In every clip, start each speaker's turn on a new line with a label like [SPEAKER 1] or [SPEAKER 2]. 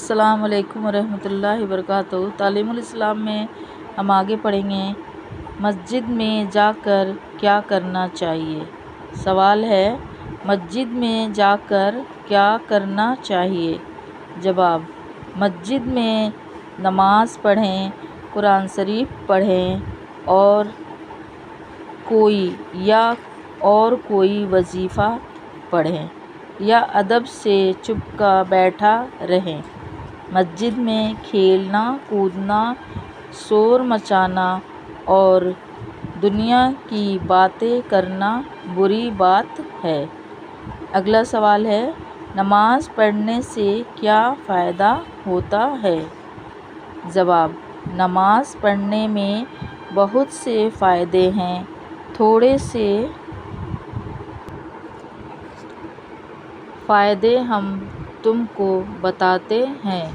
[SPEAKER 1] السلام علیکم ورحمۃ اللہ وبرکاتہ۔ تعلیم الاسلام میں ہم آگے پڑھیں گے مسجد میں جا کر کیا کرنا چاہیے۔ سوال ہے، مسجد میں جا کر کیا کرنا چاہیے؟ جواب، مسجد میں نماز پڑھیں، قرآن شریف پڑھیں اور کوئی وظیفہ پڑھیں یا ادب سے چپ کا بیٹھا رہیں۔ مسجد میں کھیلنا کودنا، شور مچانا اور دنیا کی باتیں کرنا بری بات ہے۔ اگلا سوال ہے، نماز پڑھنے سے کیا فائدہ ہوتا ہے؟ جواب، نماز پڑھنے میں بہت سے فائدے ہیں، تھوڑے سے فائدے ہم تم کو بتاتے ہیں۔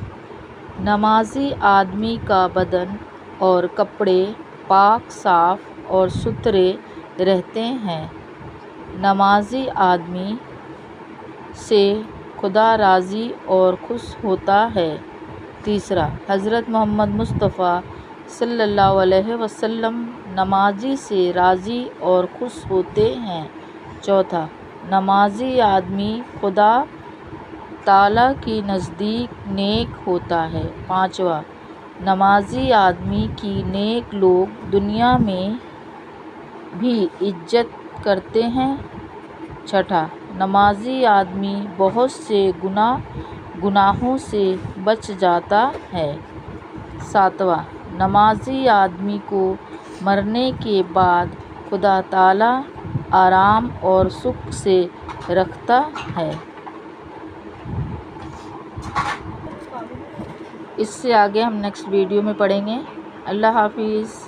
[SPEAKER 1] نمازی آدمی کا بدن اور کپڑے پاک صاف اور ستھرے رہتے ہیں۔ نمازی آدمی سے خدا راضی اور خوش ہوتا ہے۔ تیسرا، حضرت محمد مصطفیٰ صلی اللہ علیہ وسلم نمازی سے راضی اور خوش ہوتے ہیں۔ چوتھا، نمازی آدمی خدا تعالیٰ کے نزدیک نیک ہوتا ہے۔ پانچواں، نمازی آدمی کی نیک لوگ دنیا میں بھی عزت کرتے ہیں۔ چھٹا، نمازی آدمی بہت سے گناہوں سے بچ جاتا ہے۔ ساتواں، نمازی آدمی کو مرنے کے بعد خدا تعالیٰ آرام اور سکھ سے رکھتا ہے۔ اس سے آگے ہم نیکسٹ ویڈیو میں پڑھیں گے۔ اللہ حافظ۔